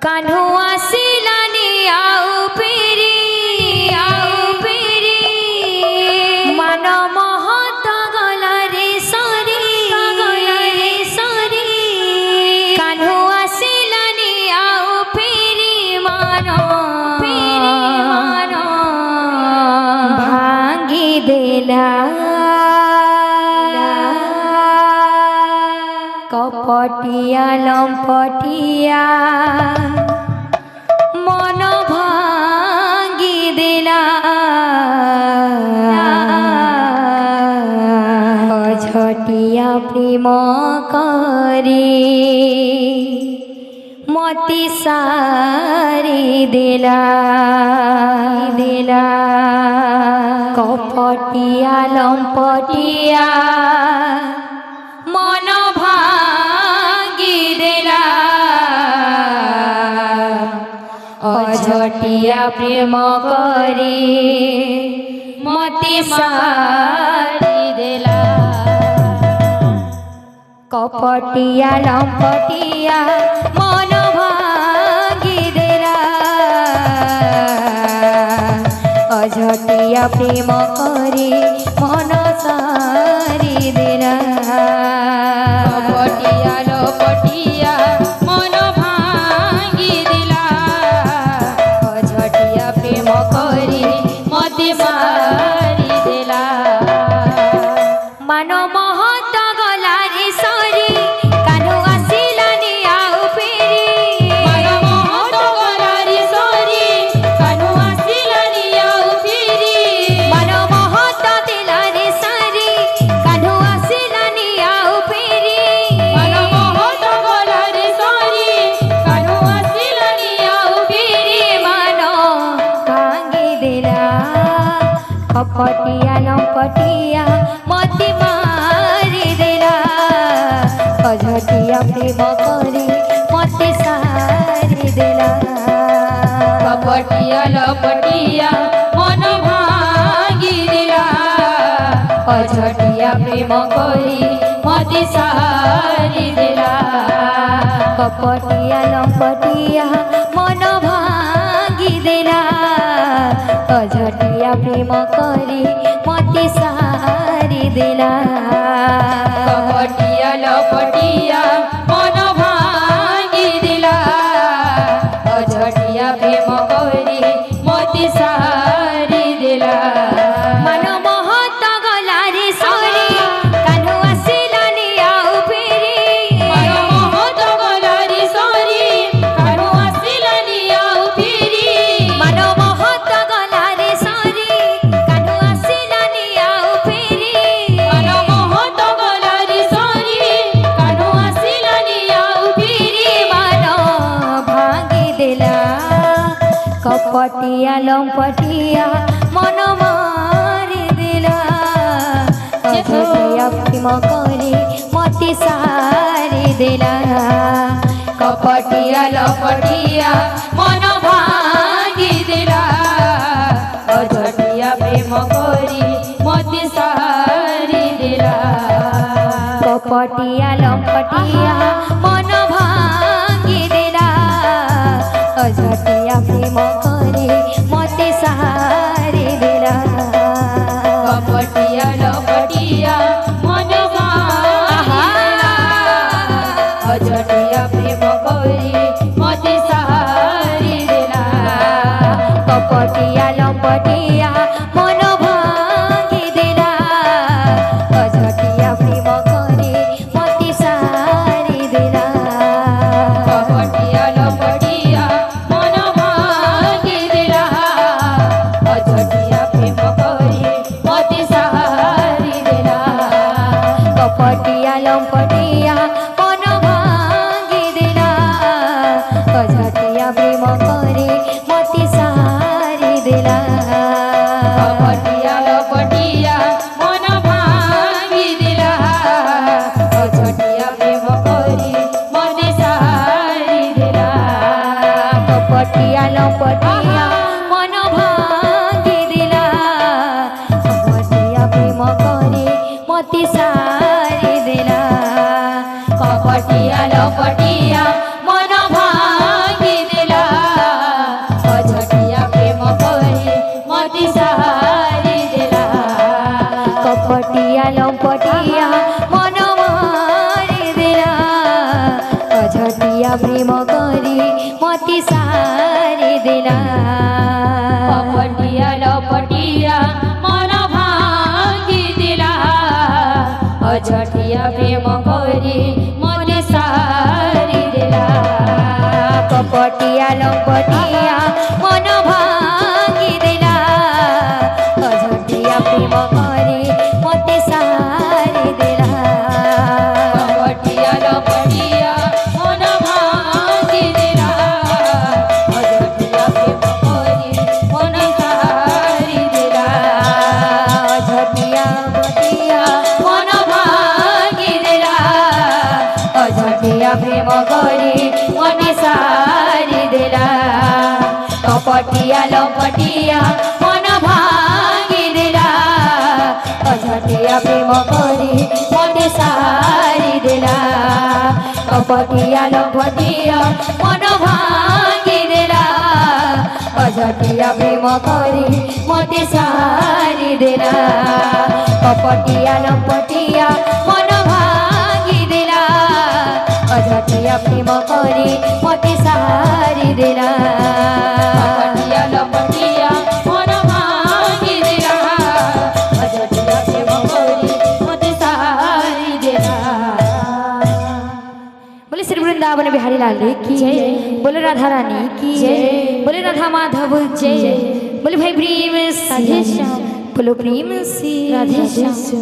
कान्हू आसिलानी आउ पिरी मान महत गलारे सरी कान्हू आसिलानी आउ पिरी मान भांगी देला कपटिया लंपटिया मन भांगी देला झटिया प्रेम करी मती सारी देला कपटिया लंपटिया मन भांगी देला अझटिया प्रेम करी मती सारी देला कपटिया लंपटिया मन भांगी देला अझटिया प्रेम करी मन सारी देला कपटिया लंपटिया मन भांगी देला अझटिया प्रेम करी मते सारी देला मान महत गलारे सरी कान्हू आसिलानी आउ पिरी मान महत गलारे सरी कान्हू आसिलानी आउ पिरी मान महत दिलारे सरी कान्हू आसिलानी आउ पिरी मान महत गलारे सरी कान्हू आसिलानी आउ पिरी मान भांगी देला कपटिया लंपटिया मती मारी देला अझटिया प्रेम करी मते सारी देला कपटिया लंपटिया मन भांगी देला अझटिया प्रेम करी मते सारी देला कपटिया लंपटिया मन भांगी देला अझटिया प्रेम करी मते सारी देला कपटिया लंपटिया मन भांगी देला अझटिया प्रेम करी मते सारी देला मन महत गलारे सरी कान्हू आसिलानी आउ पिरी मन महत गलारे सरी कान्हू आसिलानी आउ पिरी मन महत गलारे सरी कान्हू आसिलानी आउ पिरी मन महत गलारे सरी कान्हू आसिलानी आउ पिरी मन भांगी देला कपटिया लंपटिया मन मारी देला अझटिया प्रेम करी मते सारी देला कपटिया लंपटिया मन भांगी देला अझटिया प्रेम करी मते सारी देला कपटिया लंपटिया मन भांगी देला अझटिया प्रेम करी मते सारी देला कपटिया लंपटिया मन भांगी देला अझटिया प्रेम करी मते सारी देला कपटिया लंपटिया मन भांगी देला अझटिया प्रेम करी मते सारी देला कपटिया लंपटिया मन भांगी देला अझटिया प्रेम करी मते सारी देला कपटिया लंपटिया मन भांगी देला अझटिया प्रेम करी मते सारी देला कपटिया लंपटिया मन भांगी देला अझटिया प्रेम करी मते सारी देला कपटिया लंपटिया मन भांगी देला अझटिया प्रेम करी मते सारी देला कपटिया लंपटिया मन भांगी देला। ଅଝଟିଆ ପ୍ରେମ କରି ମତେ ସାରି ଦେଲା କପଟିଆ ଲପଟିଆ ମନ ଭାଙ୍ଗି ଦେଲା ଅଝଟିଆ ପ୍ରେମ କରି ମତେ ସାରି ଦେଲା କପଟିଆ ଲପଟିଆ ମନ ଭାଙ୍ଗି ଦେଲା ଅଝଟିଆ ପ୍ରେମ କରି ମତେ ସାରି ଦେଲା କପଟିଆ ଲପଟିଆ ମନ ଭାଙ୍ଗି ଦେଲା ଅଝଟିଆ ପ୍ରେମ କରି ମତେ ସାରି ଦେଲା ଅଝଟିଆ ଲପଟିଆ ମନ ଭାଙ୍ଗି ଦେଲା ଅଝଟିଆ ପ୍ରେମ କରି ମତେ ସାରି ଦେଲା କପଟିଆ ଲପଟିଆ ମନ ଭାଙ୍ଗି ଦେଲା ଅଝଟିଆ ପ୍ରେମ କରି ମତେ ସାରି ଦେଲା କପଟିଆ ଲପଟିଆ ମନ ଭାଙ୍ଗି ଦେଲା ଅଝଟିଆ ପ୍ରେମ କରି ମତେ ସାରି ଦେଲା କପଟିଆ ଲପଟିଆ ମନ ଭାଙ୍ଗି ଦେଲା ଅଝଟିଆ ପ୍ରେମ କରି ମତେ ସାରି ଦେଲା କପଟିଆ ଲପଟିଆ ମନ ଭାଙ୍ଗି ଦେଲା ଅଝଟିଆ ପ୍ରେମ କରି ମତେ ସାରି ଦେଲା बोले श्री वृंदावन बिहारी लाल की जय बोले राधा रानी की जय बोले राधा माधव जय बोले भाई प्रेम से बोलो प्रेम से राधे श्याम।